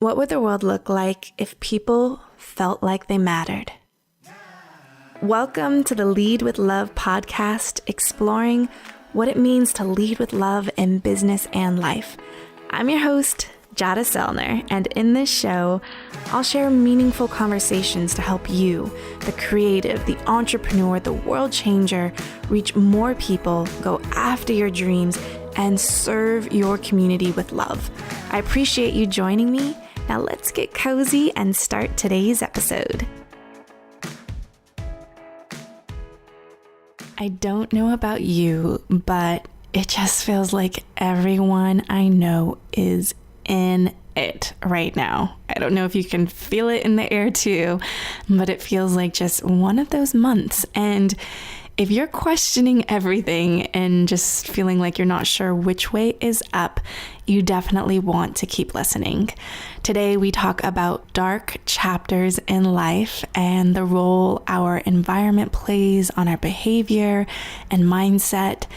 What would the world look like if people felt like they mattered? Welcome to the Lead with Love podcast, exploring what it means to lead with love in business and life. I'm your host, Jada Selner, and in this show, I'll share meaningful conversations to help you, the creative, the entrepreneur, the world changer, reach more people, go after your dreams, and serve your community with love. I appreciate you joining me. Now let's get cozy and start today's episode. I don't know about you, but it just feels like everyone I know is in it right now. I don't know if you can feel it in the air too, but it feels like just one of those months. And if you're questioning everything and just feeling like you're not sure which way is up, you definitely want to keep listening. Today, we talk about dark chapters in life and the role our environment plays on our behavior and mindset,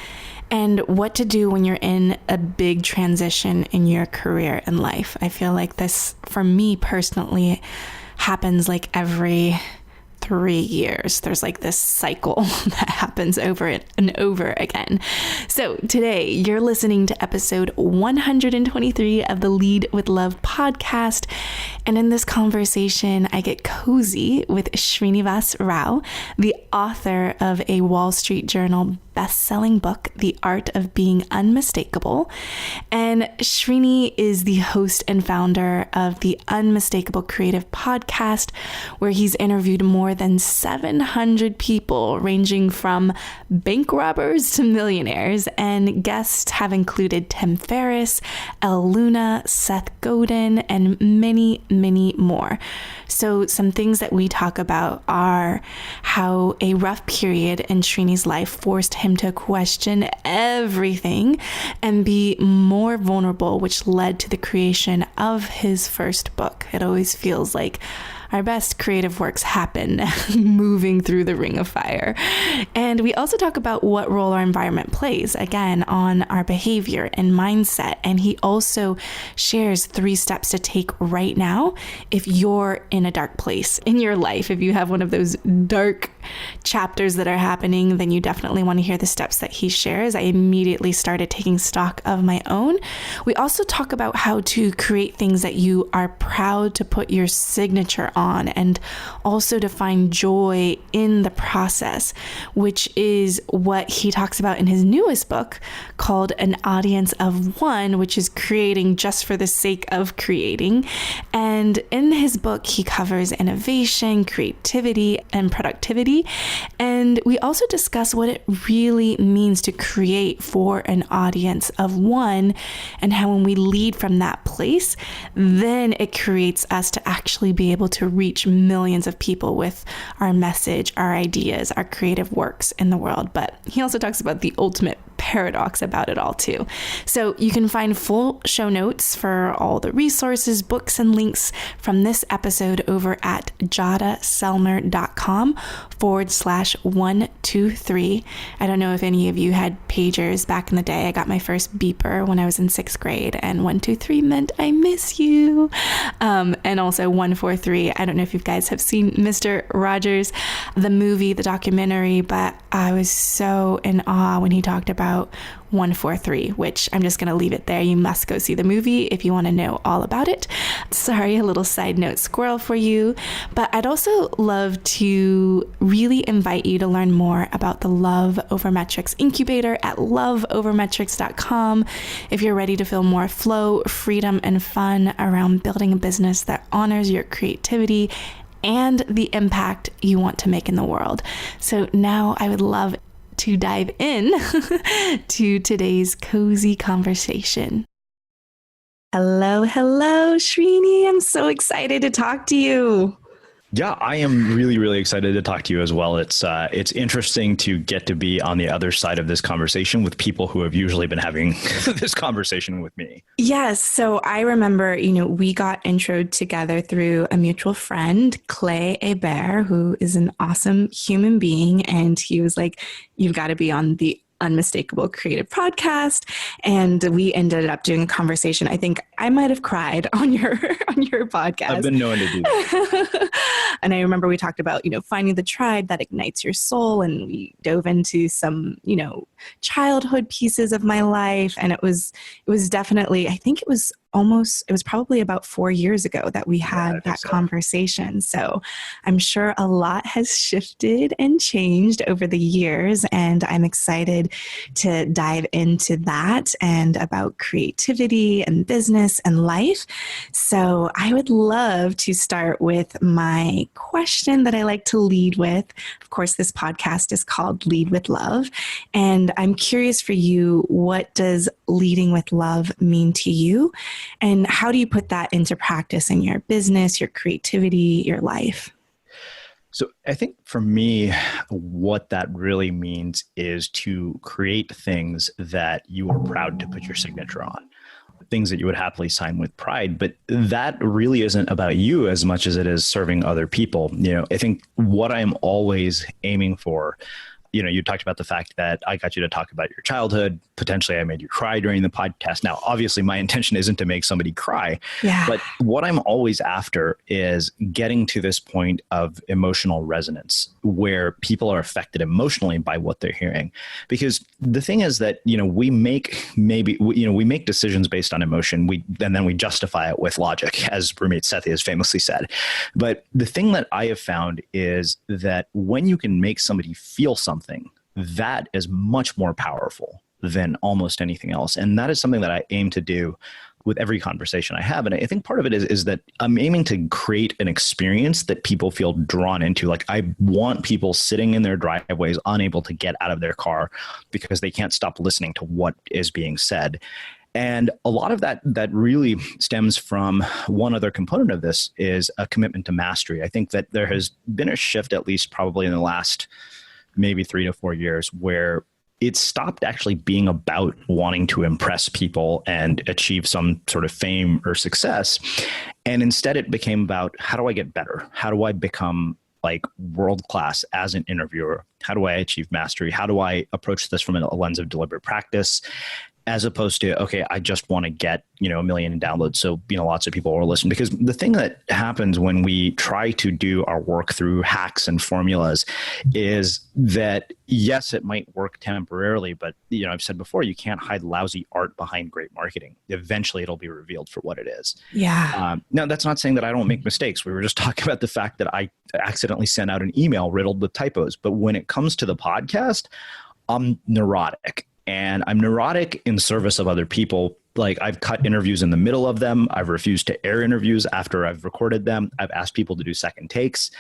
and what to do when you're in a big transition in your career and life. I feel like this, for me personally, happens like every 3 years. There's like this cycle that happens over and over again. So today you're listening to episode 123 of the Lead with Love podcast. And in this conversation, I get cozy with Srinivas Rao, the author of a Wall Street Journal best-selling book, The Art of Being Unmistakable. And Srini is the host and founder of the Unmistakable Creative podcast, where he's interviewed more than 700 people, ranging from bank robbers to millionaires. And guests have included Tim Ferriss, Elle Luna, Seth Godin, and many, many more. So some things that we talk about are how a rough period in Srini's life forced him to question everything and be more vulnerable, which led to the creation of his first book. It always feels like our best creative works happen moving through the ring of fire. And we also talk about what role our environment plays, again, on our behavior and mindset. And he also shares 3 steps to take right now if you're in a dark place in your life. If you have one of those dark chapters that are happening, then you definitely want to hear the steps that he shares. I immediately started taking stock of my own. We also talk about how to create things that you are proud to put your signature on, and also to find joy in the process, which is what he talks about in his newest book called An Audience of One, which is creating just for the sake of creating. And in his book, he covers innovation, creativity, and productivity. And we also discuss what it really means to create for an audience of one, and how when we lead from that place, then it creates us to actually be able to reach millions of people with our message, our ideas, our creative works in the world. But he also talks about the ultimate paradox about it all too. So you can find full show notes for all the resources, books, and links from this episode over at jadaselner.com/123. I don't know if any of you had pagers back in the day. I got my first beeper when I was in 6th grade, and 123 meant I miss you. And also 143. I don't know if you guys have seen Mr. Rogers, the movie, the documentary, but I was so in awe when he talked about 143, which I'm just going to leave it there. You must go see the movie if you want to know all about it. Sorry, a little side note squirrel for you. But I'd also love to really invite you to learn more about the Love Over Metrics Incubator at loveovermetrics.com. If you're ready to feel more flow, freedom, and fun around building a business that honors your creativity and the impact you want to make in the world. So now I would love to dive in to today's cozy conversation. Hello, Srini. I'm so excited to talk to you. Yeah, I am really, really excited to talk to you as well. It's interesting to get to be on the other side of this conversation with people who have usually been having this conversation with me. Yes. So I remember, we got introed together through a mutual friend, Clay Hebert, who is an awesome human being. And he was like, you've got to be on the Unmistakable Creative podcast, and we ended up doing a conversation. I think I might have cried on your podcast. I've been known to do that. And I remember we talked about, finding the tribe that ignites your soul, and we dove into some, childhood pieces of my life, and it was definitely, I think it was probably about 4 years ago that we had that conversation. So I'm sure a lot has shifted and changed over the years, and I'm excited to dive into that and about creativity and business and life. So I would love to start with my question that I like to lead with. Of course, this podcast is called Lead with Love, and I'm curious for you, what does leading with love mean to you? And how do you put that into practice in your business, your creativity, your life? So I think for me, what that really means is to create things that you are proud to put your signature on, things that you would happily sign with pride. But that really isn't about you as much as it is serving other people. I think what I'm always aiming for, you talked about the fact that I got you to talk about your childhood. Potentially I made you cry during the podcast. Now, obviously my intention isn't to make somebody cry, but what I'm always after is getting to this point of emotional resonance where people are affected emotionally by what they're hearing. Because the thing is that, we make decisions based on emotion. And then we justify it with logic, as Ramit Sethi has famously said. But the thing that I have found is that when you can make somebody feel something, that is much more powerful than almost anything else. And that is something that I aim to do with every conversation I have. And I think part of it is that I'm aiming to create an experience that people feel drawn into. Like, I want people sitting in their driveways, unable to get out of their car because they can't stop listening to what is being said. And a lot of that really stems from one other component of this is a commitment to mastery. I think that there has been a shift, at least probably in the last maybe 3 to 4 years, where it stopped actually being about wanting to impress people and achieve some sort of fame or success. And instead it became about, how do I get better? How do I become like world-class as an interviewer? How do I achieve mastery? How do I approach this from a lens of deliberate practice? As opposed to, okay, I just want to get, 1 million downloads so, lots of people will listen. Because the thing that happens when we try to do our work through hacks and formulas is that, yes, it might work temporarily, but, I've said before, you can't hide lousy art behind great marketing. Eventually it'll be revealed for what it is. Yeah. Now, that's not saying that I don't make mistakes. We were just talking about the fact that I accidentally sent out an email riddled with typos. But when it comes to the podcast, I'm neurotic. And I'm neurotic in service of other people. Like, I've cut interviews in the middle of them. I've refused to air interviews after I've recorded them. I've asked people to do second takes.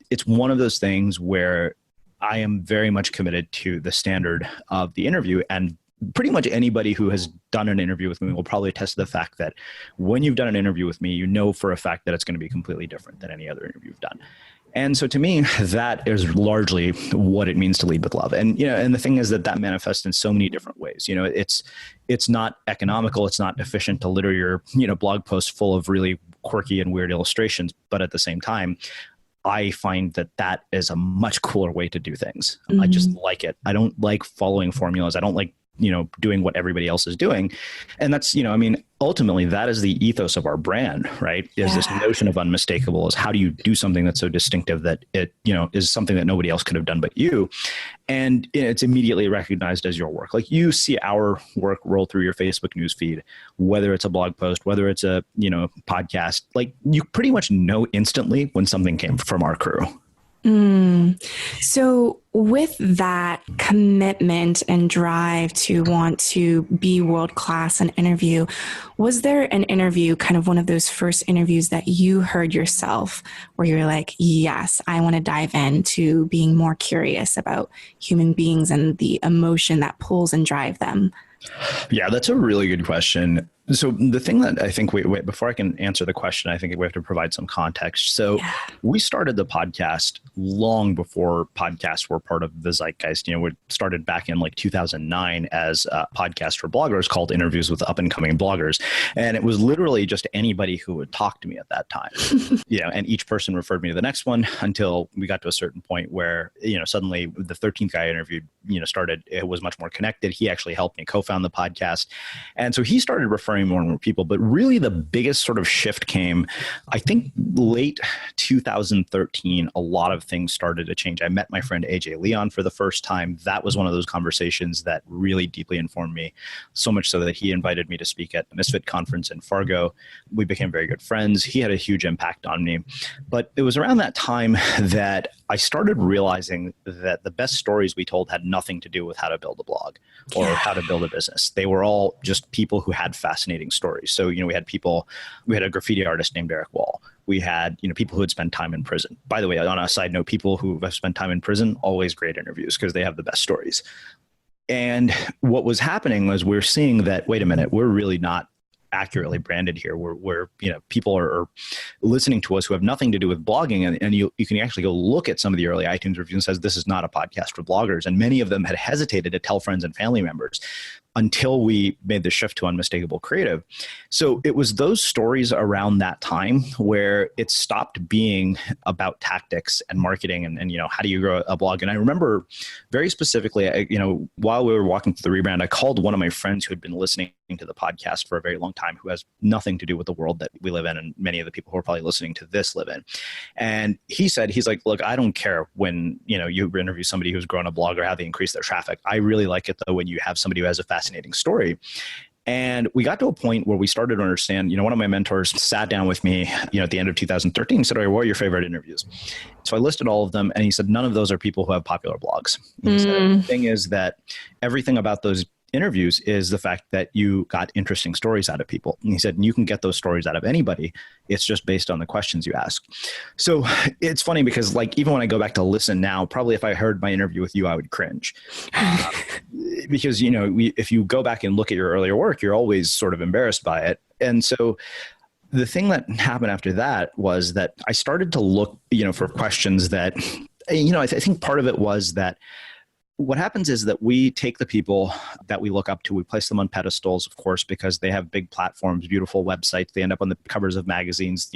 It's one of those things where I am very much committed to the standard of the interview. And pretty much anybody who has done an interview with me will probably attest to the fact that when you've done an interview with me, you know for a fact that it's going to be completely different than any other interview you've done. And so to me, that is largely what it means to lead with love. And, and the thing is that manifests in so many different ways. It's not economical. It's not efficient to litter your, blog posts full of really quirky and weird illustrations. But at the same time, I find that is a much cooler way to do things. Mm-hmm. I just like it. I don't like following formulas. I don't like, doing what everybody else is doing. And that's, ultimately that is the ethos of our brand, right? Is this notion of unmistakable, is how do you do something that's so distinctive that it, is something that nobody else could have done but you. And it's immediately recognized as your work. Like, you see our work roll through your Facebook newsfeed, whether it's a blog post, whether it's a, podcast, like, you pretty much know instantly when something came from our crew. So with that commitment and drive to want to be world-class in interview, was there an interview, kind of one of those first interviews that you heard yourself where you're like, yes, I want to dive into being more curious about human beings and the emotion that pulls and drive them? Yeah, that's a really good question. So the thing that I think before I can answer the question, I think we have to provide some context. So we started the podcast long before podcasts were part of the zeitgeist. We started back in like 2009 as a podcast for bloggers called Interviews with Up and Coming Bloggers. And it was literally just anybody who would talk to me at that time, and each person referred me to the next one until we got to a certain point where, suddenly the 13th guy I interviewed, it was much more connected. He actually helped me co-found the podcast. And so he started referring more and more people, but really the biggest sort of shift came, I think, late 2013. A lot of things started to change. I met my friend AJ Leon for the first time. That was one of those conversations that really deeply informed me, so much so that he invited me to speak at the Misfit conference in Fargo. We became very good friends. He had a huge impact on me. But it was around that time that I started realizing that the best stories we told had nothing to do with how to build a blog or how to build a business. They were all just people who had fascinating stories. So, we had a graffiti artist named Eric Wall. We had, people who had spent time in prison. By the way, on a side note, people who have spent time in prison, always great interviews because they have the best stories. And what was happening was we're seeing that, wait a minute, we're really not accurately branded here. We're people are listening to us who have nothing to do with blogging. And you can actually go look at some of the early iTunes reviews and says, this is not a podcast for bloggers. And many of them had hesitated to tell friends and family members until we made the shift to Unmistakable Creative. So it was those stories around that time where it stopped being about tactics and marketing and how do you grow a blog? And I remember very specifically, while we were walking through the rebrand, I called one of my friends who had been listening to the podcast for a very long time, who has nothing to do with the world that we live in and many of the people who are probably listening to this live in. And he's like, look, I don't care when, you interview somebody who's grown a blog or how they increase their traffic. I really like it though when you have somebody who has a fascinating story. And we got to a point where we started to understand, one of my mentors sat down with me, at the end of 2013 and said, all right, what are your favorite interviews? So I listed all of them and he said, none of those are people who have popular blogs. He said, the thing is that everything about those interviews is the fact that you got interesting stories out of people. And he said, you can get those stories out of anybody. It's just based on the questions you ask. So it's funny because even when I go back to listen now, probably if I heard my interview with you, I would cringe. Because, if you go back and look at your earlier work, you're always sort of embarrassed by it. And so the thing that happened after that was that I started to look, for questions that, I think part of it was that what happens is that we take the people that we look up to, we place them on pedestals, of course, because they have big platforms, beautiful websites. They end up on the covers of magazines.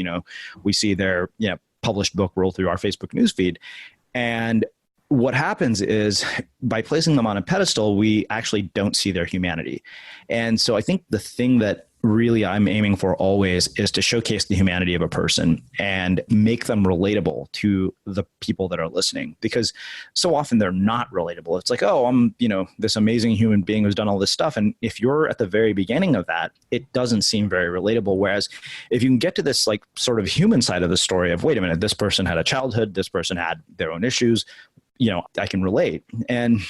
We see their published book roll through our Facebook newsfeed. And what happens is by placing them on a pedestal, we actually don't see their humanity. And so I think the thing that really I'm aiming for always is to showcase the humanity of a person and make them relatable to the people that are listening, because so often they're not relatable. It's like, oh, I'm, this amazing human being who's done all this stuff. And if you're at the very beginning of that, it doesn't seem very relatable. Whereas if you can get to this sort of human side of the story of, wait a minute, this person had a childhood, this person had their own issues, I can relate. And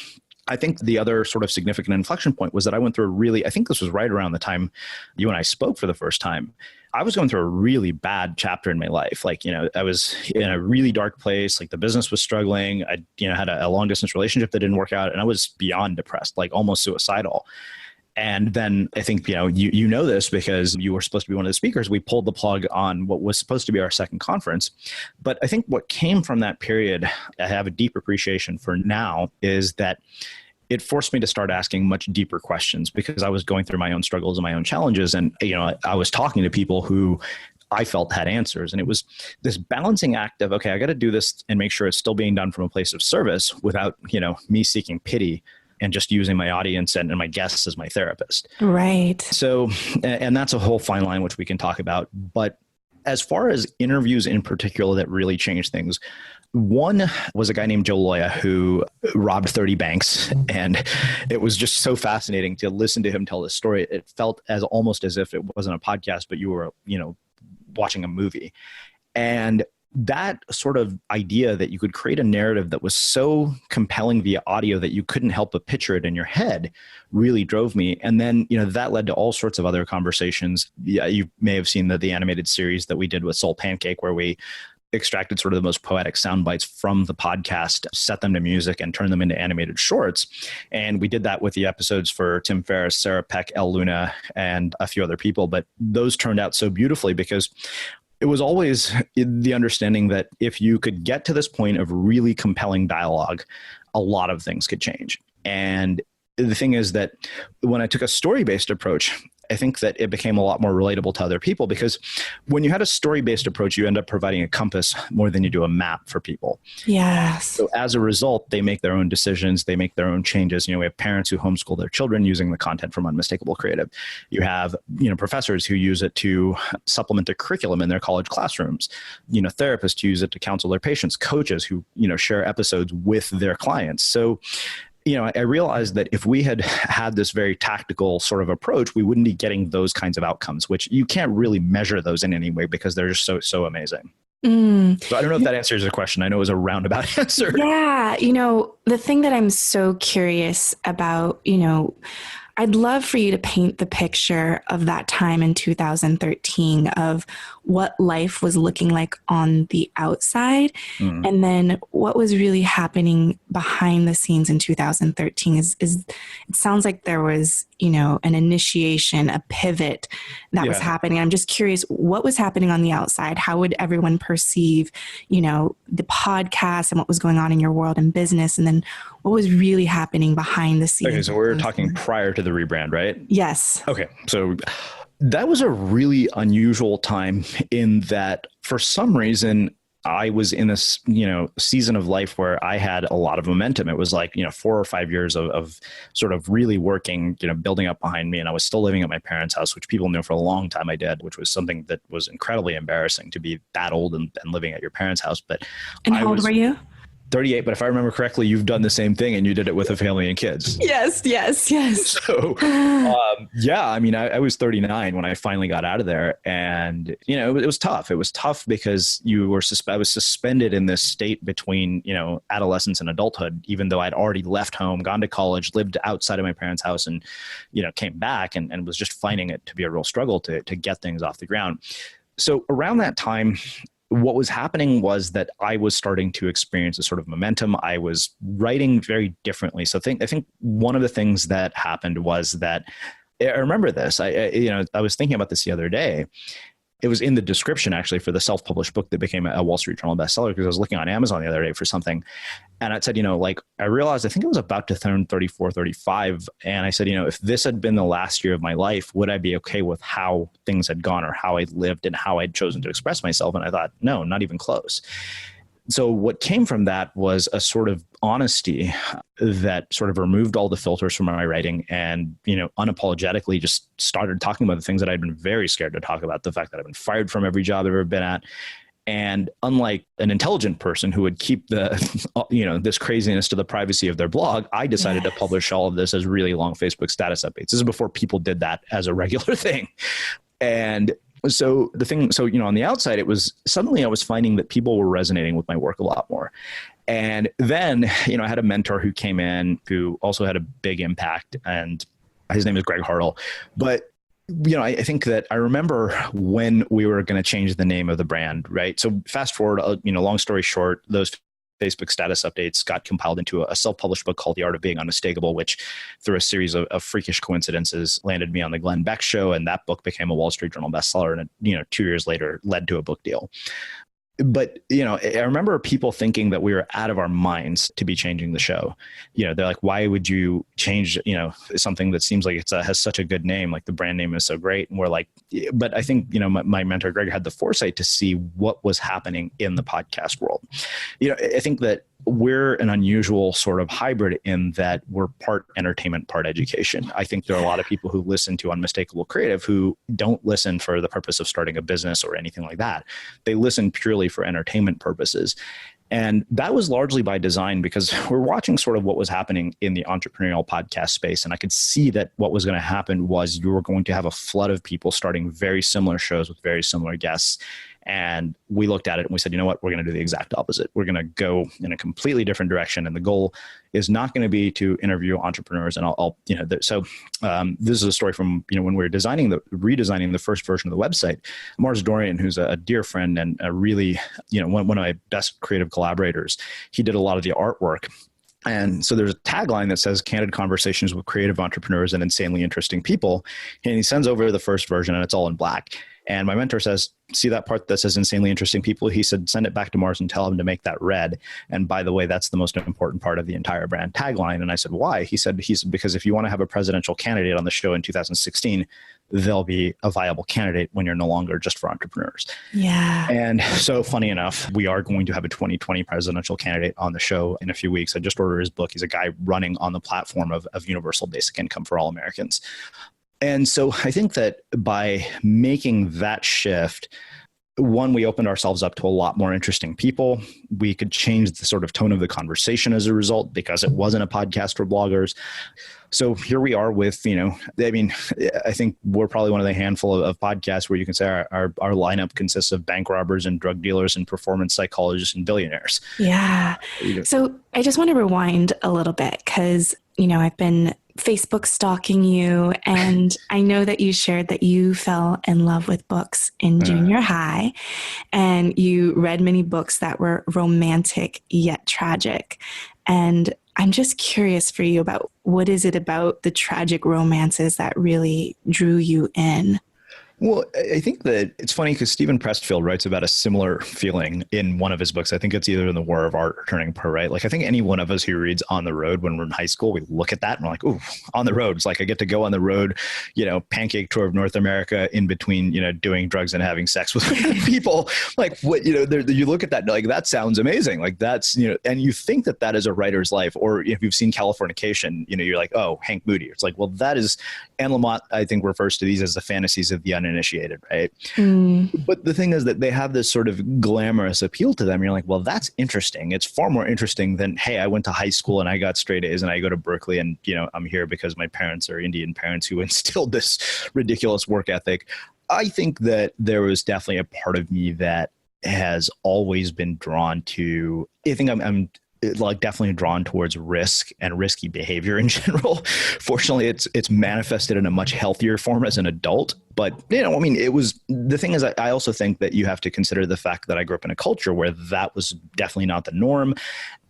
I think the other sort of significant inflection point was that I went through I think this was right around the time you and I spoke for the first time. I was going through a really bad chapter in my life. I was in a really dark place. The business was struggling. I, had a long distance relationship that didn't work out, and I was beyond depressed, almost suicidal. And then I think, you know this because you were supposed to be one of the speakers. We pulled the plug on what was supposed to be our second conference. But I think what came from that period, I have a deep appreciation for now, is that it forced me to start asking much deeper questions because I was going through my own struggles and my own challenges. And, I was talking to people who I felt had answers. And it was this balancing act of, okay, I got to do this and make sure it's still being done from a place of service without, me seeking pity and just using my audience and my guests as my therapist. Right. So, and that's a whole fine line, which we can talk about. But as far as interviews in particular that really changed things, one was a guy named Joe Loya who robbed 30 banks. And it was just so fascinating to listen to him tell this story. It felt almost as if it wasn't a podcast, but you were, watching a movie. And that sort of idea that you could create a narrative that was so compelling via audio that you couldn't help but picture it in your head really drove me. And then, that led to all sorts of other conversations. Yeah, you may have seen the animated series that we did with Soul Pancake, where we extracted sort of the most poetic sound bites from the podcast, set them to music, and turned them into animated shorts. And we did that with the episodes for Tim Ferriss, Sarah Peck, Elle Luna, and a few other people. But those turned out so beautifully because it was always the understanding that if you could get to this point of really compelling dialogue, a lot of things could change. And the thing is that when I took a story-based approach, I think that it became a lot more relatable to other people, because when you had a story-based approach, you end up providing a compass more than you do a map for people. Yes. So as a result, they make their own decisions. They make their own changes. We have parents who homeschool their children using the content from Unmistakable Creative. You have, professors who use it to supplement their curriculum in their college classrooms. Therapists who use it to counsel their patients, coaches who, share episodes with their clients. So I realized that if we had this very tactical sort of approach, we wouldn't be getting those kinds of outcomes, which you can't really measure those in any way because they're just so amazing. So I don't know if that answers your question. I know it was a roundabout answer. Yeah. The thing that I'm so curious about, I'd love for you to paint the picture of that time in 2013 of what life was looking like on the outside. And then what was really happening behind the scenes in 2013 is it sounds like there was, an initiation, a pivot that was happening. I'm just curious, what was happening on the outside? How would everyone perceive, the podcast and what was going on in your world and business? And then what was really happening behind the scenes? Okay, so we're talking prior to the rebrand, right? Yes. Okay, so that was a really unusual time in that for some reason I was in this, season of life where I had a lot of momentum. It was like, 4 or 5 years of sort of really working, building up behind me. And I was still living at my parents' house, which people knew for a long time I did, which was something that was incredibly embarrassing to be that old and living at your parents' house. And how old were you? 38, but if I remember correctly, you've done the same thing and you did it with a family and kids. Yes. So, I was 39 when I finally got out of there, and it was tough. It was tough because I was suspended in this state between adolescence and adulthood, even though I'd already left home, gone to college, lived outside of my parents' house, and came back and was just finding it to be a real struggle to get things off the ground. So around that time, what was happening was that I was starting to experience a sort of momentum. I was writing very differently. So I think one of the things that happened was that I remember this. I was thinking about this the other day. It was in the description actually for the self-published book that became a Wall Street Journal bestseller, because I was looking on Amazon the other day for something. And it said, I realized, I think it was about to turn 34, 35. And I said, if this had been the last year of my life, would I be okay with how things had gone or how I'd lived and how I'd chosen to express myself? And I thought, no, not even close. So what came from that was a sort of honesty that sort of removed all the filters from my writing and, unapologetically just started talking about the things that I'd been very scared to talk about. The fact that I've been fired from every job I've ever been at. And unlike an intelligent person who would keep this craziness to the privacy of their blog, I decided to publish all of this as really long Facebook status updates. This is before people did that as a regular thing. And so on the outside, it was suddenly I was finding that people were resonating with my work a lot more. And then, I had a mentor who came in who also had a big impact, and his name is Greg Hartle. But, I think that I remember when we were going to change the name of the brand, right? So fast forward, long story short, those Facebook status updates got compiled into a self-published book called The Art of Being Unmistakable, which through a series of freakish coincidences landed me on the Glenn Beck show. And that book became a Wall Street Journal bestseller. And it, 2 years later led to a book deal. But, I remember people thinking that we were out of our minds to be changing the show. They're like, why would you change, something that seems like has such a good name, like the brand name is so great. And we're like, but I think, my mentor, Greg, had the foresight to see what was happening in the podcast world. I think that we're an unusual sort of hybrid in that we're part entertainment, part education. I think there are a lot of people who listen to Unmistakable Creative who don't listen for the purpose of starting a business or anything like that. They listen purely for entertainment purposes. And that was largely by design because we're watching sort of what was happening in the entrepreneurial podcast space. And I could see that what was going to happen was you were going to have a flood of people starting very similar shows with very similar guests. And we looked at it and we said, you know what, we're going to do the exact opposite. We're going to go in a completely different direction. And the goal is not going to be to interview entrepreneurs. And this is a story from, when we were redesigning the first version of the website. Mars Dorian, who's a dear friend and a really, one of my best creative collaborators, he did a lot of the artwork. And so there's a tagline that says candid conversations with creative entrepreneurs and insanely interesting people. And he sends over the first version and it's all in black. And my mentor says, see that part that says insanely interesting people? He said, send it back to Mars and tell him to make that red. And by the way, that's the most important part of the entire brand tagline. And I said, why? He said, because if you want to have a presidential candidate on the show in 2016, they'll be a viable candidate when you're no longer just for entrepreneurs. Yeah. And so funny enough, we are going to have a 2020 presidential candidate on the show in a few weeks. I just ordered his book. He's a guy running on the platform of universal basic income for all Americans. And so I think that by making that shift, one, we opened ourselves up to a lot more interesting people. We could change the sort of tone of the conversation as a result because it wasn't a podcast for bloggers. So here we are with, I think we're probably one of the handful of podcasts where you can say our lineup consists of bank robbers and drug dealers and performance psychologists and billionaires. Yeah. So I just want to rewind a little bit because, I've been Facebook stalking you, and I know that you shared that you fell in love with books in junior high, and you read many books that were romantic yet tragic. And I'm just curious for you about what is it about the tragic romances that really drew you in? Well, I think that it's funny because Stephen Pressfield writes about a similar feeling in one of his books. I think it's either in The War of Art or Turning Pro, right? Like I think any one of us who reads On the Road when we're in high school, we look at that and we're like, ooh, on the road. It's like I get to go on the road, pancake tour of North America in between, doing drugs and having sex with people. Like what, you look at that, like that sounds amazing. Like that's, and you think that that is a writer's life. Or if you've seen Californication, you're like, oh, Hank Moody. It's like, well, that is, Anne Lamott, I think, refers to these as the fantasies of the uninitiated, right? But the thing is that they have this sort of glamorous appeal to them. You're like, well, that's interesting. It's far more interesting than, hey, I went to high school and I got straight A's and I go to Berkeley and, I'm here because my parents are Indian parents who instilled this ridiculous work ethic. I think that there was definitely a part of me that has always been drawn to, I think I'm like definitely drawn towards risk and risky behavior in general. Fortunately, it's manifested in a much healthier form as an adult. But, it was, the thing is, I also think that you have to consider the fact that I grew up in a culture where that was definitely not the norm.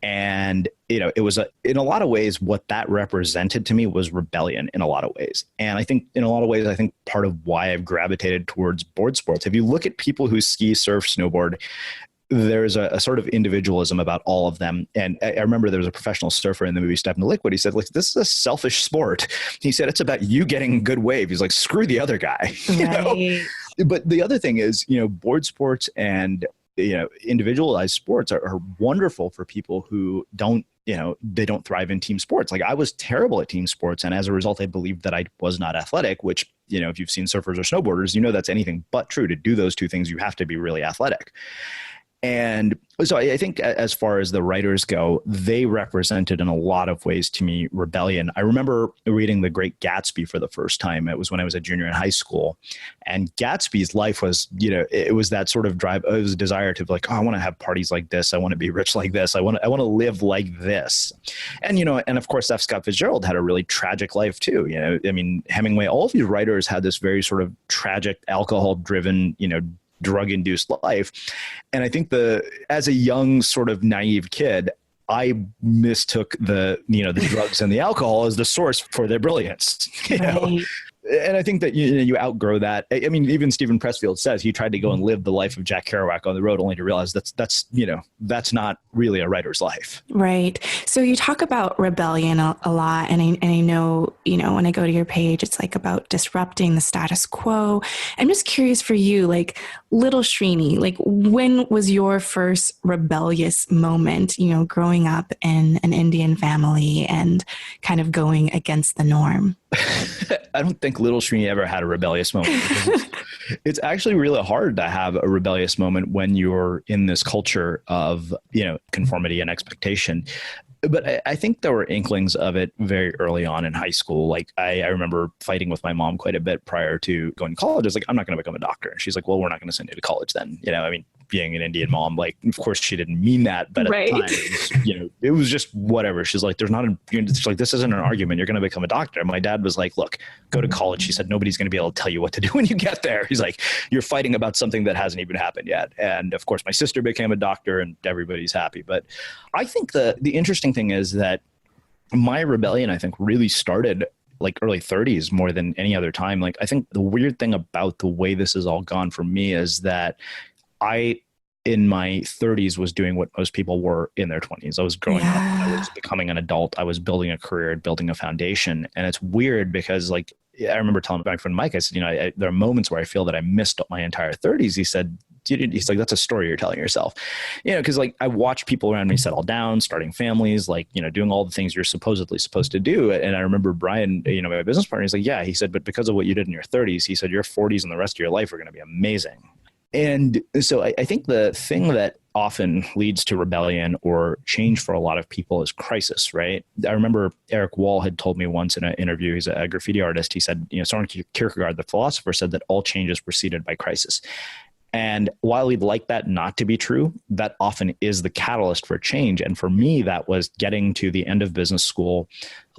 And, it was in a lot of ways, what that represented to me was rebellion in a lot of ways. And I think in a lot of ways, part of why I've gravitated towards board sports, if you look at people who ski, surf, snowboard, there's a sort of individualism about all of them. And I remember there was a professional surfer in the movie Step into Liquid. He said, like, this is a selfish sport. He said, it's about you getting a good wave. He's like, screw the other guy. Right. But the other thing is, board sports and, individualized sports are wonderful for people who don't, they don't thrive in team sports. Like I was terrible at team sports. And as a result, I believed that I was not athletic, which, if you've seen surfers or snowboarders, that's anything but true. To do those two things, you have to be really athletic. And so I think as far as the writers go, they represented in a lot of ways to me rebellion. I remember reading The Great Gatsby for the first time. It was when I was a junior in high school. And Gatsby's life was, it was that sort of drive. It was a desire to like, oh, I want to have parties like this. I want to be rich like this. I want to live like this. And, and of course, F. Scott Fitzgerald had a really tragic life too. Hemingway, all of these writers had this very sort of tragic, alcohol-driven, drug-induced life. And I think as a young sort of naive kid, I mistook the drugs and the alcohol as the source for their brilliance. Right. And I think that you outgrow that. I mean, even Stephen Pressfield says he tried to go and live the life of Jack Kerouac on the road, only to realize that's not really a writer's life. Right. So you talk about rebellion a lot, and I know when I go to your page, it's like about disrupting the status quo. I'm just curious for you, like little Srini, like when was your first rebellious moment? Growing up in an Indian family and kind of going against the norm. I don't think little Srini ever had a rebellious moment. It's actually really hard to have a rebellious moment when you're in this culture of, conformity and expectation. But I think there were inklings of it very early on in high school. Like I remember fighting with my mom quite a bit prior to going to college. I was like, I'm not going to become a doctor. And she's like, well, we're not going to send you to college then. I mean, being an Indian mom, like, of course she didn't mean that, but at the time, it was just whatever. She's like, she's like, this isn't an argument. You're going to become a doctor. And my dad was like, look, go to college. She said, nobody's going to be able to tell you what to do when you get there. He's like, you're fighting about something that hasn't even happened yet. And of course, my sister became a doctor and everybody's happy. But I think the interesting thing is that my rebellion, I think, really started like early 30s more than any other time. Like, I think the weird thing about the way this has all gone for me is that I, in my 30s, was doing what most people were in their 20s. I was growing up. I was becoming an adult. I was building a career, building a foundation. And it's weird because, like, I remember telling my friend Mike, I said, there are moments where I feel that I missed my entire 30s. He's like, that's a story you're telling yourself, because like I watch people around me settle down, starting families, like, doing all the things you're supposedly supposed to do. And I remember Brian, my business partner, he's like, yeah, he said, but because of what you did in your 30s, he said, your 40s and the rest of your life are going to be amazing. And so I think the thing that often leads to rebellion or change for a lot of people is crisis, right? I remember Eric Wall had told me once in an interview, he's a graffiti artist. He said, Soren Kierkegaard, the philosopher, said that all change is preceded by crisis. And while we'd like that not to be true, that often is the catalyst for change. And for me, that was getting to the end of business school,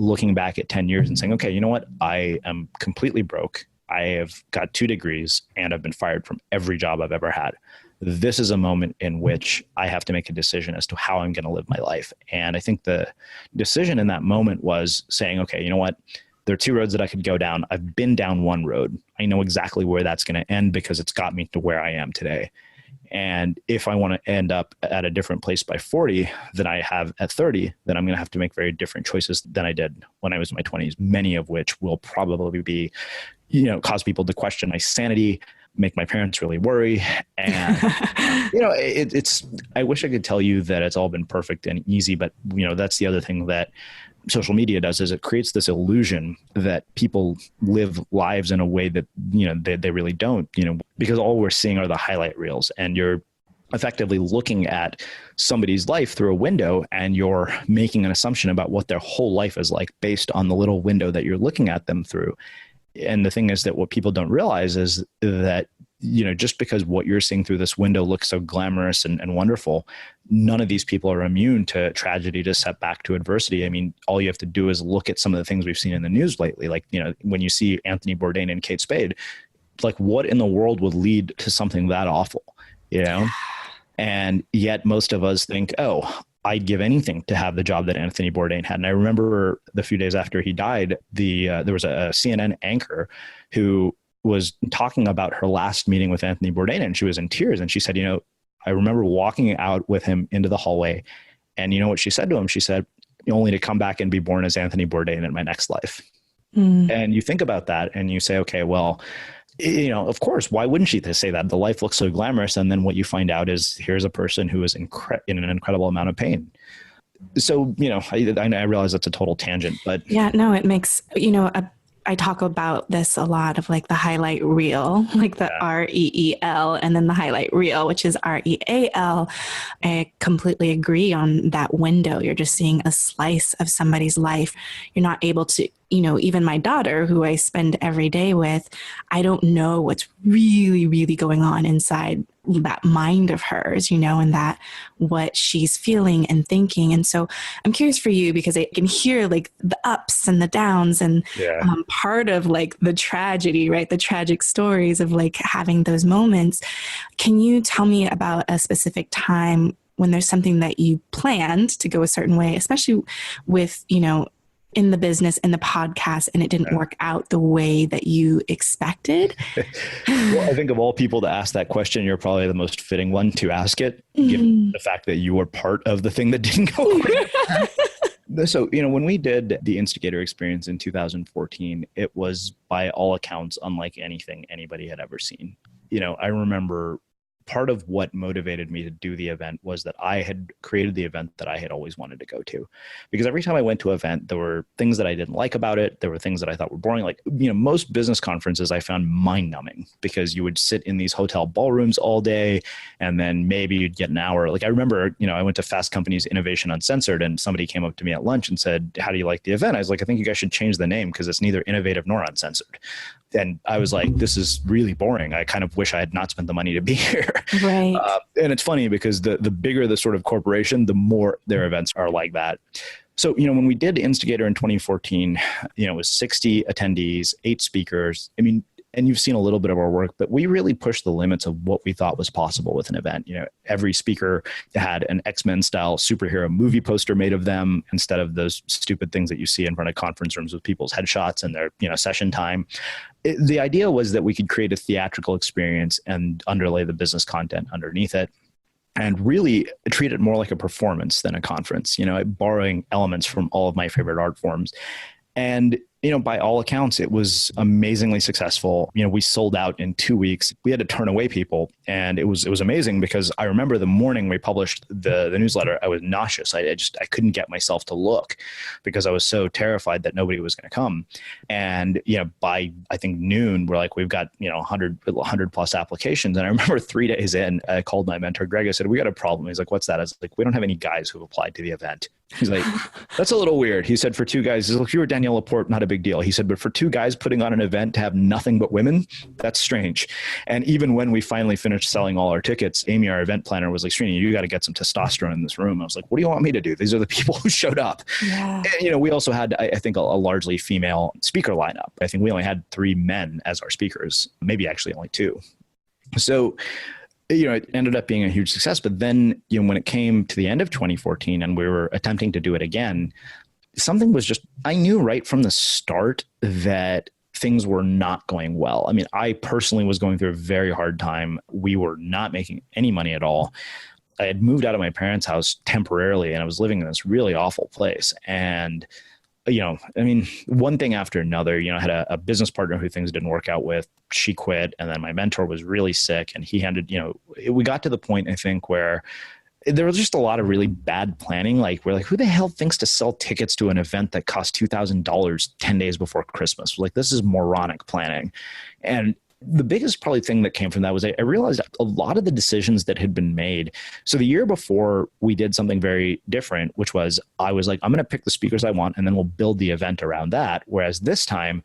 looking back at 10 years and saying, okay, you know what? I am completely broke. I have got 2 degrees and I've been fired from every job I've ever had. This is a moment in which I have to make a decision as to how I'm going to live my life. And I think the decision in that moment was saying, okay, you know what? There are 2 roads that I could go down. I've been down one road. I know exactly where that's going to end because it's got me to where I am today. And if I want to end up at a different place by 40 than I have at 30, then I'm going to have to make very different choices than I did when I was in my 20s, many of which will probably be, cause people to question my sanity, make my parents really worry. And, I wish I could tell you that it's all been perfect and easy, but, that's the other thing that social media does is it creates this illusion that people live lives in a way that, they really don't, because all we're seeing are the highlight reels, and you're effectively looking at somebody's life through a window and you're making an assumption about what their whole life is like based on the little window that you're looking at them through. And the thing is that what people don't realize is that, just because what you're seeing through this window looks so glamorous and wonderful, none of these people are immune to tragedy, to setback, to adversity. I mean, all you have to do is look at some of the things we've seen in the news lately. Like, when you see Anthony Bourdain and Kate Spade, like, what in the world would lead to something that awful, And yet most of us think, oh, I'd give anything to have the job that Anthony Bourdain had. And I remember the few days after he died, there was a CNN anchor who was talking about her last meeting with Anthony Bourdain, and she was in tears. And she said, I remember walking out with him into the hallway, and you know what she said to him? She said, only to come back and be born as Anthony Bourdain in my next life. And you think about that and you say, okay, well, of course, why wouldn't she say that? The life looks so glamorous. And then what you find out is here's a person who is in an incredible amount of pain. So, I realize that's a total tangent, but yeah, no, it makes, I talk about this a lot of like the highlight reel, like the REEL, and then the highlight reel, which is REAL. I completely agree on that window. You're just seeing a slice of somebody's life. You're not able to, even my daughter, who I spend every day with, I don't know what's really, really going on inside that mind of hers, and that what she's feeling and thinking. And so I'm curious for you, because I can hear like the ups and the downs and part of like the tragedy, right? The tragic stories of like having those moments. Can you tell me about a specific time when there's something that you planned to go a certain way, especially with, in the business, in the podcast, and it didn't work out the way that you expected? Well, I think of all people to ask that question, you're probably the most fitting one to ask it, given the fact that you were part of the thing that didn't go quite. So, when we did the Instigator experience in 2014, it was by all accounts unlike anything anybody had ever seen. I remember part of what motivated me to do the event was that I had created the event that I had always wanted to go to. Because every time I went to an event, there were things that I didn't like about it. There were things that I thought were boring. Like, most business conferences I found mind numbing, because you would sit in these hotel ballrooms all day, and then maybe you'd get an hour. Like, I remember, I went to Fast Company's Innovation Uncensored, and somebody came up to me at lunch and said, "How do you like the event?" I was like, "I think you guys should change the name, because it's neither innovative nor uncensored." And I was like, "This is really boring. I kind of wish I had not spent the money to be here." Right. And it's funny, because the bigger the sort of corporation, the more their events are like that. So, when we did Instigator in 2014, it was 60 attendees, 8 speakers. I mean, and you've seen a little bit of our work, but we really pushed the limits of what we thought was possible with an event. Every speaker had an X-Men style superhero movie poster made of them, instead of those stupid things that you see in front of conference rooms with people's headshots and their, session time. The idea was that we could create a theatrical experience and underlay the business content underneath it, and really treat it more like a performance than a conference, borrowing elements from all of my favorite art forms. And, by all accounts, it was amazingly successful. We sold out in 2 weeks. We had to turn away people. And it was amazing, because I remember the morning we published the newsletter, I was nauseous. I couldn't get myself to look, because I was so terrified that nobody was going to come. And, by, I think, noon, we're like, we've got, 100 plus applications. And I remember 3 days in, I called my mentor, Greg. I said, "We got a problem." He's like, "What's that?" I was like, "We don't have any guys who've applied to the event." He's like, "That's a little weird." He said, "For 2 guys, if you were Danielle Laporte, not a big deal." He said, "But for 2 guys putting on an event to have nothing but women, that's strange." And even when we finally finished selling all our tickets, Amy, our event planner, was like, "Srini, you got to get some testosterone in this room." I was like, "What do you want me to do? These are the people who showed up." Yeah. And, we also had, I think, a largely female speaker lineup. I think we only had 3 men as our speakers, maybe actually only 2. So, it ended up being a huge success. But then, when it came to the end of 2014 and we were attempting to do it again, something was just, I knew right from the start that things were not going well. I mean, I personally was going through a very hard time. We were not making any money at all. I had moved out of my parents' house temporarily, and I was living in this really awful place. And one thing after another, I had a business partner who things didn't work out with. She quit. And then my mentor was really sick, and he handed, we got to the point, I think, where there was just a lot of really bad planning. Like, we're like, who the hell thinks to sell tickets to an event that costs $2,000 10 days before Christmas? Like, this is moronic planning. And the biggest probably thing that came from that was I realized a lot of the decisions that had been made. So the year before, we did something very different, which was, I was like, I'm going to pick the speakers I want, and then we'll build the event around that. Whereas this time,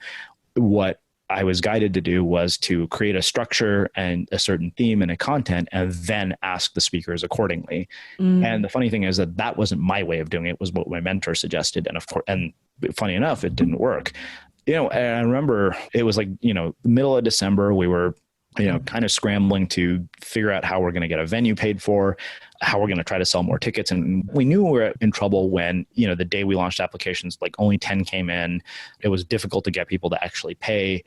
what I was guided to do was to create a structure and a certain theme and a content, and then ask the speakers accordingly. And the funny thing is that wasn't my way of doing it. It was what my mentor suggested. And of course, and funny enough, it didn't work. And I remember it was like, middle of December, we were, kind of scrambling to figure out how we're going to get a venue paid for, how we're going to try to sell more tickets. And we knew we were in trouble when, the day we launched applications, like only 10 came in. It was difficult to get people to actually pay.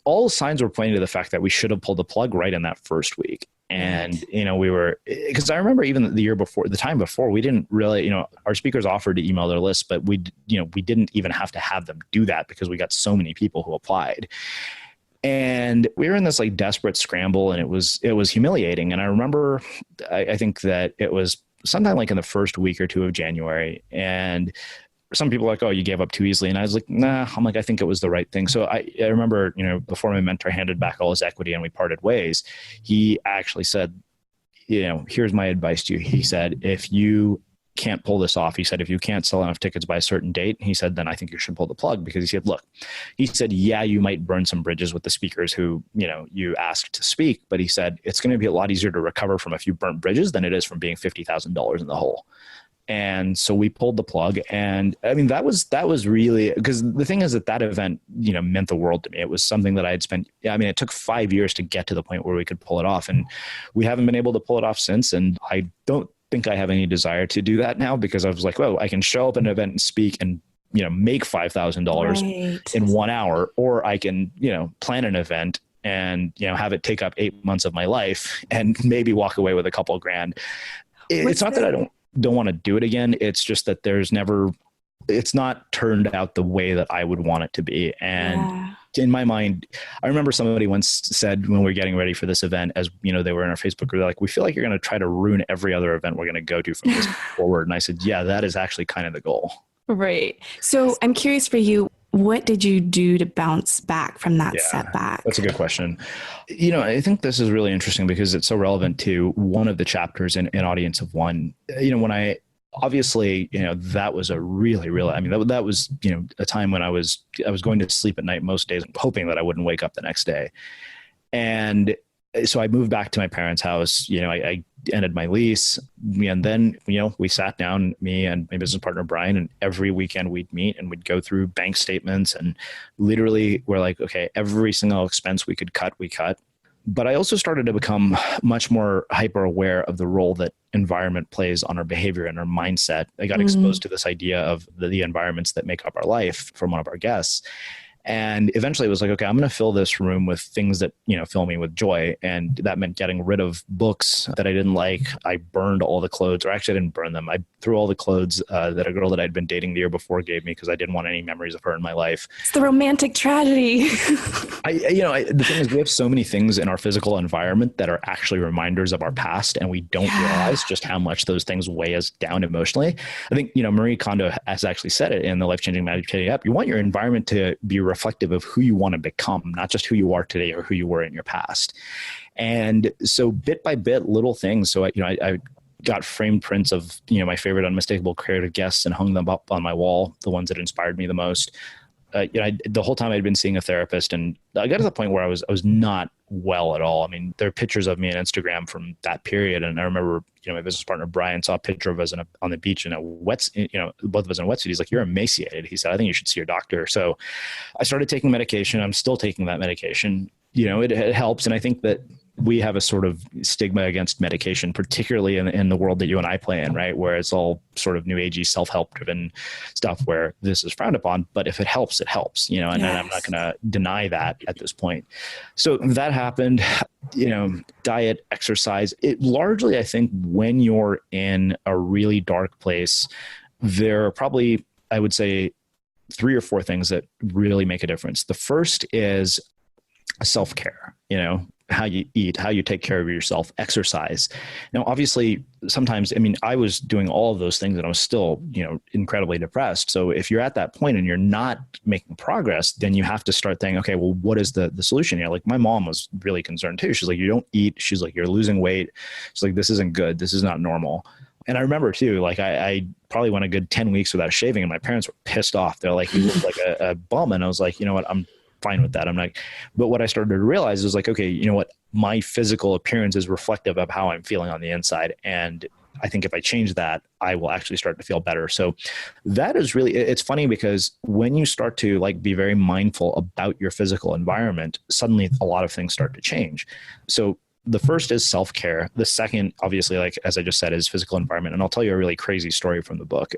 All signs were pointing to the fact that we should have pulled the plug right in that first week. And, we were, because I remember even the time before, we didn't really, our speakers offered to email their list, but we didn't even have to have them do that, because we got so many people who applied. And we were in this like desperate scramble, and it was humiliating. And I remember, I think that it was sometime like in the first week or 2 of January, and some people are like, "Oh, you gave up too easily." And I was like, "Nah," I'm like, "I think it was the right thing." So I remember, before my mentor handed back all his equity and we parted ways, he actually said, "Here's my advice to you." He said, "If you can't pull this off," he said, "if you can't sell enough tickets by a certain date," he said, "then I think you should pull the plug." Because he said, "Look," he said, "yeah, you might burn some bridges with the speakers who, you asked to speak, but," he said, "it's going to be a lot easier to recover from a few burnt bridges than it is from being $50,000 in the hole." And so we pulled the plug. And I mean, that was really, because the thing is that event, meant the world to me. It was something that I had spent, it took 5 years to get to the point where we could pull it off. And we haven't been able to pull it off since. And I don't think I have any desire to do that now, because I was like, well, I can show up at an event and speak and, make $5,000 in 1 hour, or I can, plan an event and, have it take up 8 months of my life and maybe walk away with a couple of grand. It's not that I don't want to do it again. It's just that it's not turned out the way that I would want it to be. And in my mind, I remember somebody once said when we were getting ready for this event, as you know, they were in our Facebook group, they're like, we feel like you're going to try to ruin every other event we're going to go to from this forward. And I said, yeah, that is actually kind of the goal. Right. So I'm curious for you, what did you do to bounce back from that setback? That's a good question. I think this is really interesting because it's so relevant to one of the chapters in Audience of One. When I obviously, that was a really, that was, a time when I was going to sleep at night most days, hoping that I wouldn't wake up the next day. And so I moved back to my parents' house. I ended my lease, and then, we sat down, me and my business partner, Brian, and every weekend we'd meet and we'd go through bank statements, and literally we're like, okay, every single expense we could cut, we cut. But I also started to become much more hyper aware of the role that environment plays on our behavior and our mindset. I got exposed to this idea of the environments that make up our life from one of our guests. And eventually it was like, okay, I'm going to fill this room with things that, fill me with joy. And that meant getting rid of books that I didn't like. I burned all the clothes, or actually I didn't burn them. I threw all the clothes that a girl that I'd been dating the year before gave me because I didn't want any memories of her in my life. It's the romantic tragedy. The thing is, we have so many things in our physical environment that are actually reminders of our past, and we don't realize just how much those things weigh us down emotionally. I think, Marie Kondo has actually said it in the Life Changing Meditating app. You want your environment to be reflective of who you want to become, not just who you are today or who you were in your past. And so bit by bit, little things. So I got framed prints of, my favorite Unmistakable Creative guests and hung them up on my wall, the ones that inspired me the most. The whole time I'd been seeing a therapist, and I got to the point where I was not well at all. I mean, there are pictures of me on Instagram from that period. And I remember, my business partner, Brian, saw a picture of us on the beach in a both of us in a wetsuit. He's like, you're emaciated. He said, I think you should see your doctor. So I started taking medication. I'm still taking that medication. It helps. And I think that we have a sort of stigma against medication, particularly in the world that you and I play in, right? Where it's all sort of new agey, self-help driven stuff where this is frowned upon, but if it helps, it helps, and I'm not going to deny that at this point. So that happened, diet, exercise, it largely, I think when you're in a really dark place, there are probably, I would say, 3 or 4 things that really make a difference. The first is self-care, how you eat, how you take care of yourself, exercise. Now, obviously, sometimes, I was doing all of those things and I was still, incredibly depressed. So if you're at that point and you're not making progress, then you have to start thinking, okay, well, what is the solution here? Like my mom was really concerned too. She's like, you don't eat. She's like, you're losing weight. She's like, this isn't good. This is not normal. And I remember too, like I probably went a good 10 weeks without shaving and my parents were pissed off. They're like, you look like a bum. And I was like, you know what? I'm fine with that. I'm like, but what I started to realize is like, okay, you know what? My physical appearance is reflective of how I'm feeling on the inside. And I think if I change that, I will actually start to feel better. So that is really, it's funny because when you start to like be very mindful about your physical environment, suddenly a lot of things start to change. So the first is self-care. The second, obviously, like, as I just said, is physical environment. And I'll tell you a really crazy story from the book.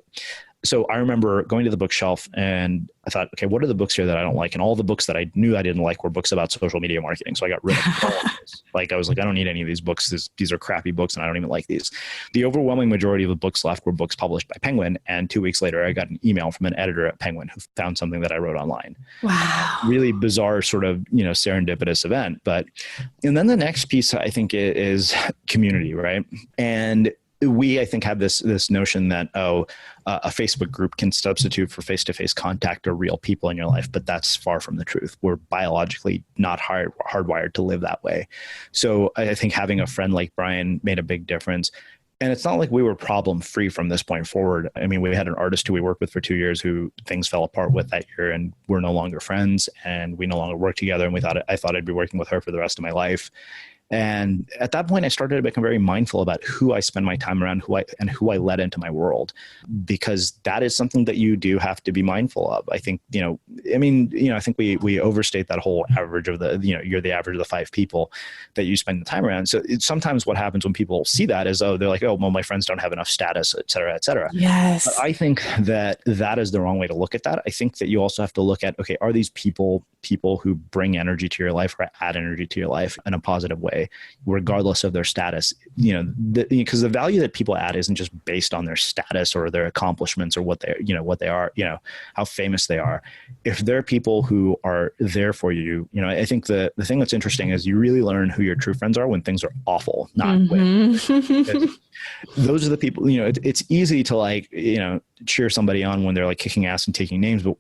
So I remember going to the bookshelf and I thought, okay, what are the books here that I don't like? And all the books that I knew I didn't like were books about social media marketing. So I got rid of all of those. Like, I was like, I don't need any of these books. These are crappy books and I don't even like these. The overwhelming majority of the books left were books published by Penguin. And 2 weeks later, I got an email from an editor at Penguin who found something that I wrote online. Wow. Really bizarre sort of, serendipitous event. And then the next piece I think is community, right? And we, I think, have this notion that, a Facebook group can substitute for face-to-face contact or real people in your life, but that's far from the truth. We're biologically not hardwired to live that way. So I think having a friend like Brian made a big difference. And it's not like we were problem-free from this point forward. I mean, we had an artist who we worked with for 2 years who things fell apart with that year, and we're no longer friends, and we no longer work together. And I thought I'd be working with her for the rest of my life. And at that point, I started to become very mindful about who I spend my time around, who I let into my world, because that is something that you do have to be mindful of. I think, I think we overstate that whole average of you're the average of the 5 people that you spend the time around. So sometimes what happens when people see that is, they're like, oh, well, my friends don't have enough status, et cetera, et cetera. Yes. But I think that is the wrong way to look at that. I think that you also have to look at, okay, are these people who bring energy to your life or add energy to your life in a positive way? way, regardless of their status, because the value that people add isn't just based on their status or their accomplishments or what they are, how famous they are. If they're people who are there for you, I think the thing that's interesting is you really learn who your true friends are when things are awful, not when. Those are the people, it's easy to cheer somebody on when they're like kicking ass and taking names. But,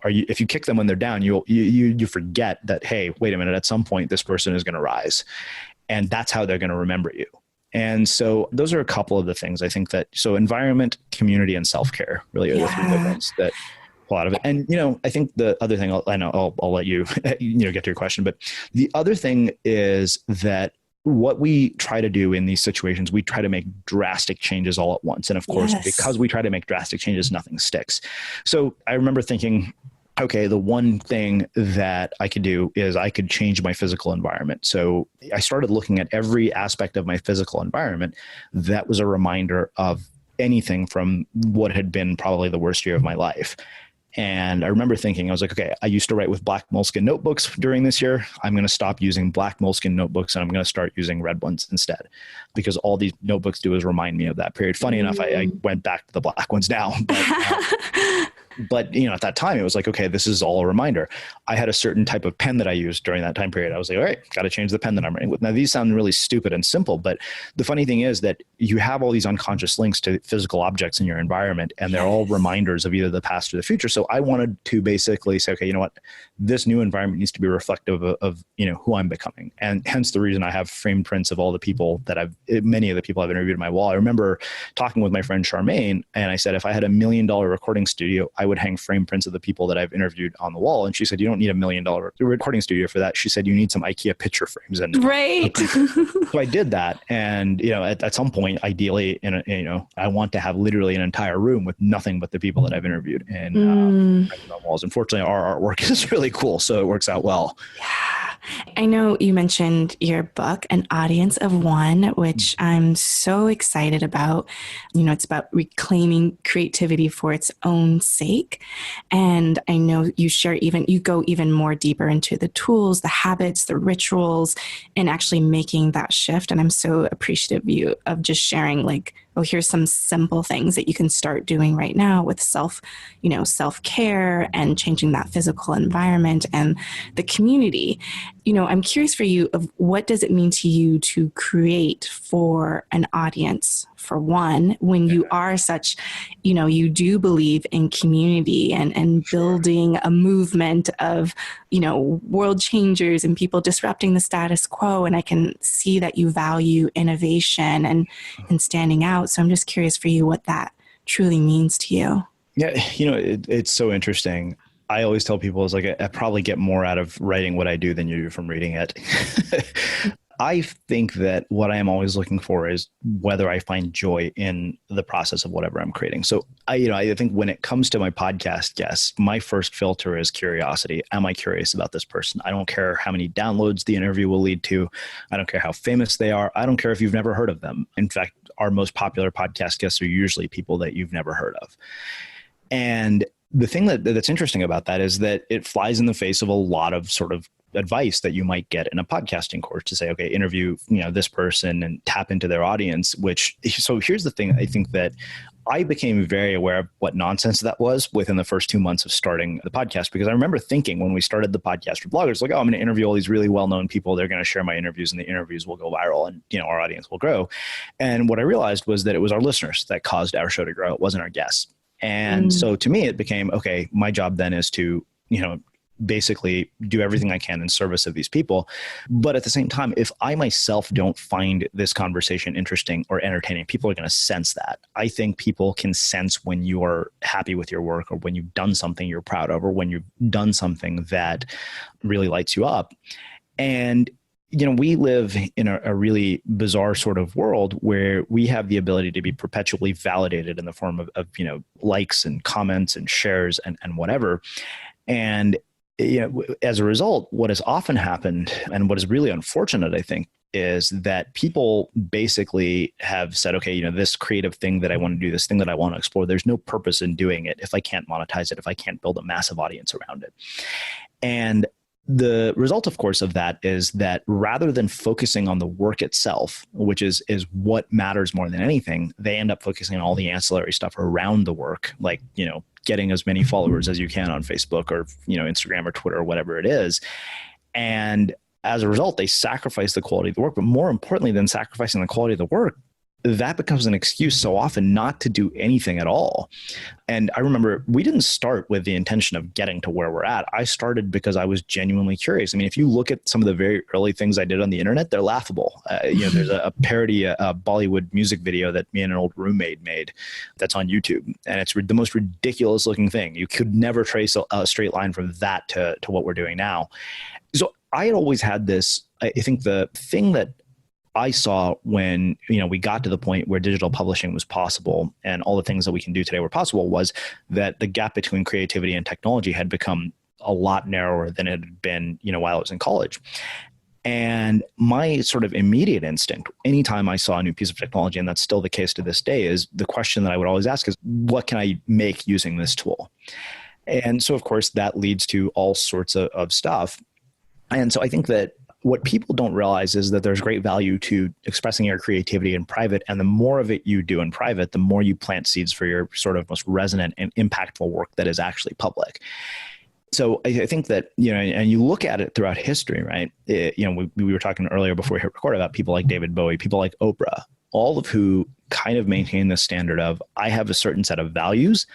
if you kick them when they're down, you forget that, hey, wait a minute, at some point this person is going to rise, and that's how they're going to remember you. And so those are a couple of the things I think so environment, community, and self-care really are the three big ones that pull out of it. And, I think the other thing I'll let you, get to your question, but the other thing is that what we try to do in these situations, we try to make drastic changes all at once. And of course, because we try to make drastic changes, nothing sticks. So I remember thinking, okay, the one thing that I could do is I could change my physical environment. So I started looking at every aspect of my physical environment that was a reminder of anything from what had been probably the worst year of my life. And I remember thinking, I was like, okay, I used to write with black moleskin notebooks during this year. I'm going to stop using black moleskin notebooks and I'm going to start using red ones instead, because all these notebooks do is remind me of that period. Funny enough, I went back to the black ones now, but at that time it was like, okay, this is all a reminder. I had a certain type of pen that I used during that time period. I was like, all right, got to change the pen that I'm writing with. Now these sound really stupid and simple, but the funny thing is that you have all these unconscious links to physical objects in your environment, and they're all reminders of either the past or the future. So I wanted to basically say, okay, you know what, this new environment needs to be reflective of who I'm becoming. And hence the reason I have framed prints of all the people that many of the people I've interviewed on my wall. I remember talking with my friend Charmaine, and I said, if I had $1 million recording studio, I would hang frame prints of the people that I've interviewed on the wall. And she said, you don't need $1 million recording studio for that. She said, you need some IKEA picture frames. And right. So I did that. And, at some point, ideally, I want to have literally an entire room with nothing but the people that I've interviewed and on walls. Unfortunately, our artwork is really cool, so it works out well. Yeah. I know you mentioned your book, An Audience of One, which I'm so excited about. It's about reclaiming creativity for its own sake. And I know you go even more deeper into the tools, the habits, the rituals, and actually making that shift. And I'm so appreciative of just sharing here's some simple things that you can start doing right now with self-care and changing that physical environment and the community. I'm curious for you of what does it mean to you to create for an audience, for one, when you are such, you do believe in community and building a movement of, world changers and people disrupting the status quo. And I can see that you value innovation and standing out. So I'm just curious for you what that truly means to you. Yeah. It's so interesting. I always tell people it's like I probably get more out of writing what I do than you do from reading it. I think that what I am always looking for is whether I find joy in the process of whatever I'm creating. So I think when it comes to my podcast guests, my first filter is curiosity. Am I curious about this person? I don't care how many downloads the interview will lead to. I don't care how famous they are. I don't care if you've never heard of them. In fact, our most popular podcast guests are usually people that you've never heard of. And the thing that's interesting about that is that it flies in the face of a lot of sort of advice that you might get in a podcasting course to say, okay, interview, this person and tap into their audience, so here's the thing. I think that I became very aware of what nonsense that was within the first 2 months of starting the podcast, because I remember thinking when we started the podcast for bloggers, I'm going to interview all these really well-known people. They're going to share my interviews and the interviews will go viral and, our audience will grow. And what I realized was that it was our listeners that caused our show to grow. It wasn't our guests. And so to me, it became, okay, my job then is to, basically do everything I can in service of these people. But at the same time, if I myself don't find this conversation interesting or entertaining, people are going to sense that. I think people can sense when you are happy with your work or when you've done something you're proud of or when you've done something that really lights you up. And we live in a really bizarre sort of world where we have the ability to be perpetually validated in the form of likes and comments and shares and whatever. And as a result, what has often happened and what is really unfortunate, I think, is that people basically have said, okay, this creative thing that I want to do, this thing that I want to explore, there's no purpose in doing it if I can't monetize it, if I can't build a massive audience around it. And The result, of course, of that is that rather than focusing on the work itself, which is what matters more than anything, they end up focusing on all the ancillary stuff around the work, like, getting as many followers as you can on Facebook or, Instagram or Twitter or whatever it is. And as a result, they sacrifice the quality of the work. But more importantly than sacrificing the quality of the work, that becomes an excuse so often not to do anything at all. And I remember we didn't start with the intention of getting to where we're at. I started because I was genuinely curious. I mean, if you look at some of the very early things I did on the internet, they're laughable. There's a parody, a Bollywood music video that me and an old roommate made that's on YouTube. And it's the most ridiculous looking thing. You could never trace a straight line from that to what we're doing now. So I had always had this, I think the thing that I saw when, we got to the point where digital publishing was possible and all the things that we can do today were possible was that the gap between creativity and technology had become a lot narrower than it had been, while I was in college. And my sort of immediate instinct, anytime I saw a new piece of technology, and that's still the case to this day, is the question that I would always ask is, what can I make using this tool? And so, of course, that leads to all sorts of stuff. And so I think that what people don't realize is that there's great value to expressing your creativity in private. And the more of it you do in private, the more you plant seeds for your sort of most resonant and impactful work that is actually public. So I think that, and you look at it throughout history, right? We were talking earlier before we hit record about people like David Bowie, people like Oprah, all of who kind of maintain this standard of, I have a certain set of values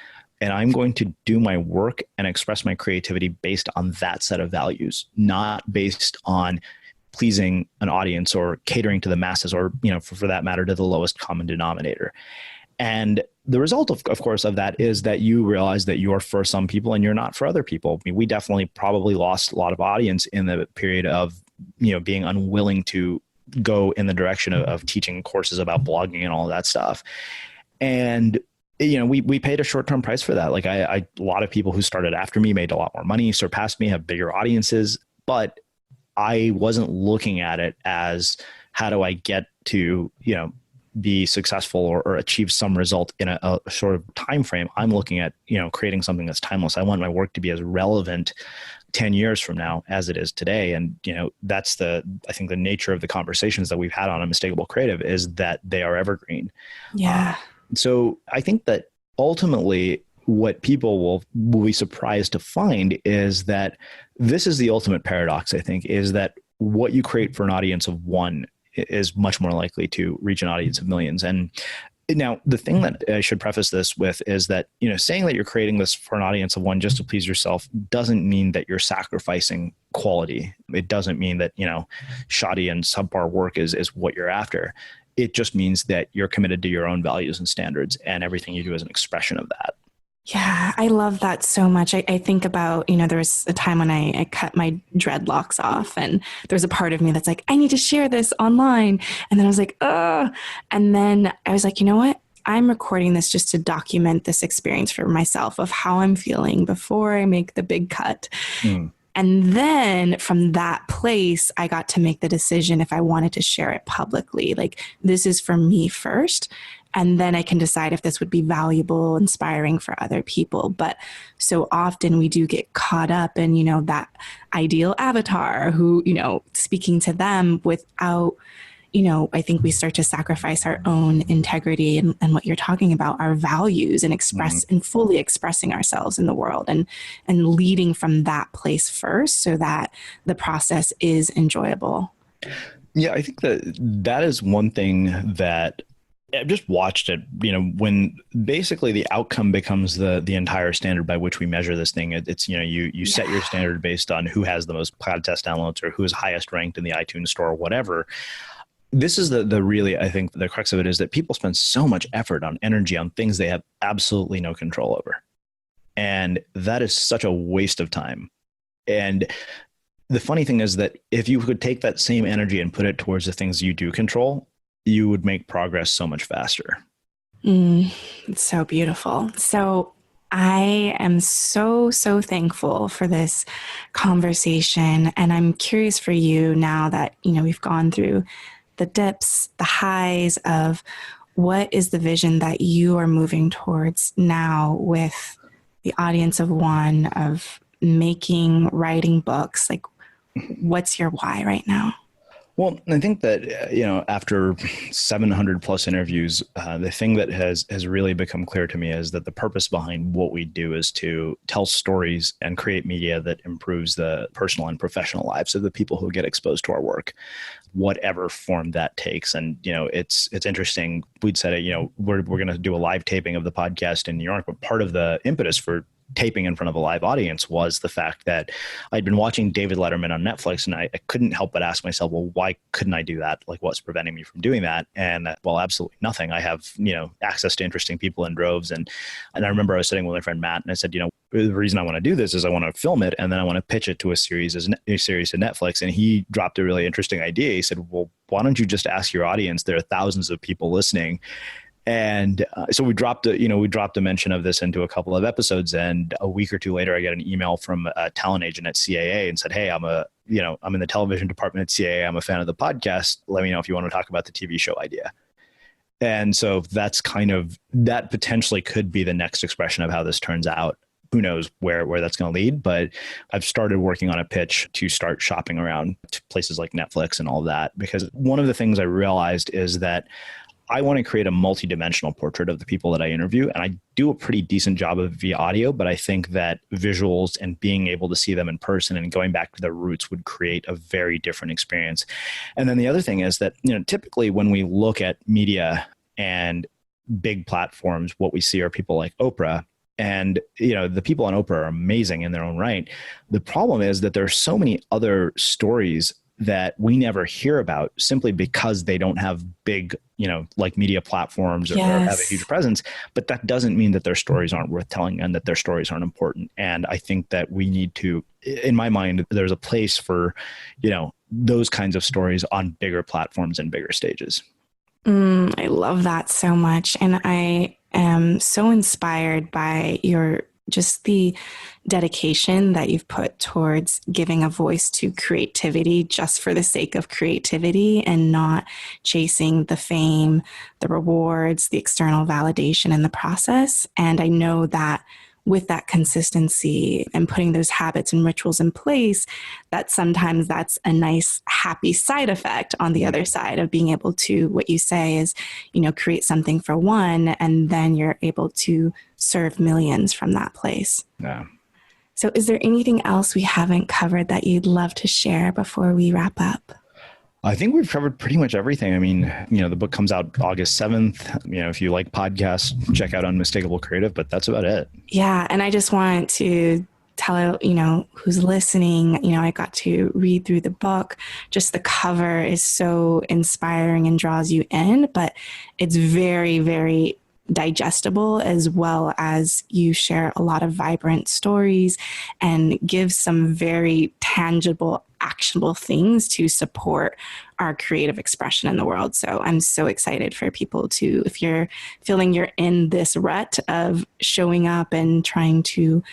and I'm going to do my work and express my creativity based on that set of values, not based on pleasing an audience or catering to the masses or, for that matter, to the lowest common denominator. And the result, of course, of that is that you realize that you're for some people and you're not for other people. I mean, we definitely probably lost a lot of audience in the period of, being unwilling to go in the direction of teaching courses about blogging and all of that stuff. And we paid a short-term price for that. Like a lot of people who started after me made a lot more money, surpassed me, have bigger audiences, but I wasn't looking at it as how do I get to, be successful or achieve some result in a sort of time frame. I'm looking at, creating something that's timeless. I want my work to be as relevant 10 years from now as it is today. And, that's I think the nature of the conversations that we've had on Unmistakable Creative is that they are evergreen. Yeah. So I think that ultimately what people will be surprised to find is that this is the ultimate paradox, I think, is that what you create for an audience of one is much more likely to reach an audience of millions. And now the thing that I should preface this with is that, saying that you're creating this for an audience of one just to please yourself doesn't mean that you're sacrificing quality. It doesn't mean that, shoddy and subpar work is what you're after. It just means that you're committed to your own values and standards, and everything you do is an expression of that. Yeah, I love that so much. I think about, there was a time when I cut my dreadlocks off and there's a part of me that's like, I need to share this online. And then I was like, ugh. And then I was like, you know what? I'm recording this just to document this experience for myself of how I'm feeling before I make the big cut. And then from that place, I got to make the decision if I wanted to share it publicly. Like, this is for me first. And then I can decide if this would be valuable, inspiring for other people. But so often we do get caught up in, that ideal avatar who, speaking to them without, I think we start to sacrifice our own integrity and what you're talking about, our values, and and fully expressing ourselves in the world and leading from that place first so that the process is enjoyable. Yeah, I think that is one thing that I've just watched it, when basically the outcome becomes the entire standard by which we measure this thing. It's, you set your standard based on who has the most podcast downloads or who is highest ranked in the iTunes store or whatever. This is the really, I think the crux of it is that people spend so much effort on energy on things they have absolutely no control over. And that is such a waste of time. And the funny thing is that if you could take that same energy and put it towards the things you do control, you would make progress so much faster. It's so beautiful. So I am so thankful for this conversation. And I'm curious for you now that, we've gone through the dips, the highs of what is the vision that you are moving towards now with the audience of one, of writing books. Like, what's your why right now? Well, I think that, after 700 plus interviews, the thing that has really become clear to me is that the purpose behind what we do is to tell stories and create media that improves the personal and professional lives of the people who get exposed to our work, whatever form that takes. And, it's interesting. We'd said, we're going to do a live taping of the podcast in New York, but part of the impetus for taping in front of a live audience was the fact that I'd been watching David Letterman on Netflix, and I couldn't help but ask myself, well, why couldn't I do that? Like, what's preventing me from doing that? And well, absolutely nothing. I have, access to interesting people in droves. And I remember I was sitting with my friend Matt, and I said, the reason I want to do this is I want to film it, and then I want to pitch it to a series to Netflix. And he dropped a really interesting idea. He said, well, why don't you just ask your audience? There are thousands of people listening. And so we dropped a mention of this into a couple of episodes. And a week or two later, I got an email from a talent agent at CAA and said, hey, I'm in the television department at CAA. I'm a fan of the podcast. Let me know if you want to talk about the TV show idea. And so that potentially could be the next expression of how this turns out. Who knows where that's going to lead, but I've started working on a pitch to start shopping around to places like Netflix and all of that, because one of the things I realized is that I want to create a multidimensional portrait of the people that I interview. And I do a pretty decent job of it via audio, but I think that visuals and being able to see them in person and going back to their roots would create a very different experience. And then the other thing is that, typically when we look at media and big platforms, what we see are people like Oprah. And, the people on Oprah are amazing in their own right. The problem is that there are so many other stories that we never hear about simply because they don't have big, like media platforms or have a huge presence. But that doesn't mean that their stories aren't worth telling and that their stories aren't important. And I think that we need to, in my mind, there's a place for, those kinds of stories on bigger platforms and bigger stages. I love that so much. And I am so inspired by just the dedication that you've put towards giving a voice to creativity just for the sake of creativity and not chasing the fame, the rewards, the external validation in the process. And I know that with that consistency and putting those habits and rituals in place, that sometimes that's a nice, happy side effect on the other side of being able to, what you say is, create something for one, and then you're able to serve millions from that place. Yeah. So is there anything else we haven't covered that you'd love to share before we wrap up? I think we've covered pretty much everything. I mean, the book comes out August 7th. If you like podcasts, check out Unmistakable Creative, but that's about it. Yeah. And I just want to tell, who's listening, I got to read through the book. Just the cover is so inspiring and draws you in, but it's very, very digestible, as well as you share a lot of vibrant stories and give some very tangible, actionable things to support our creative expression in the world. So I'm so excited for people to, if you're feeling you're in this rut of showing up and trying to,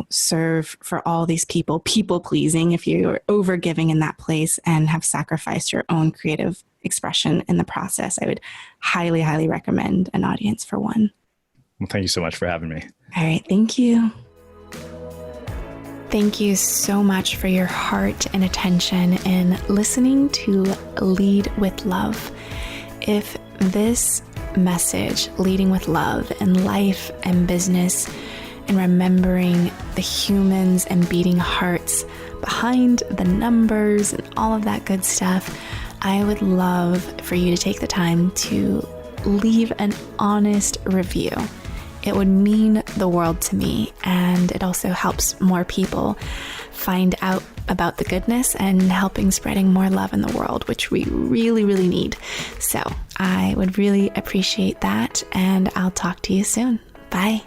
serve for all these people pleasing, if you're over giving in that place and have sacrificed your own creative expression in the process, I would highly, highly recommend An Audience for One. Well, thank you so much for having me. All right. Thank you. Thank you so much for your heart and attention in listening to Lead with Love. If this message, leading with love in life and business, and remembering the humans and beating hearts behind the numbers and all of that good stuff, I would love for you to take the time to leave an honest review. It would mean the world to me, and it also helps more people find out about the goodness and helping spreading more love in the world, which we really, really need. So I would really appreciate that, and I'll talk to you soon. Bye.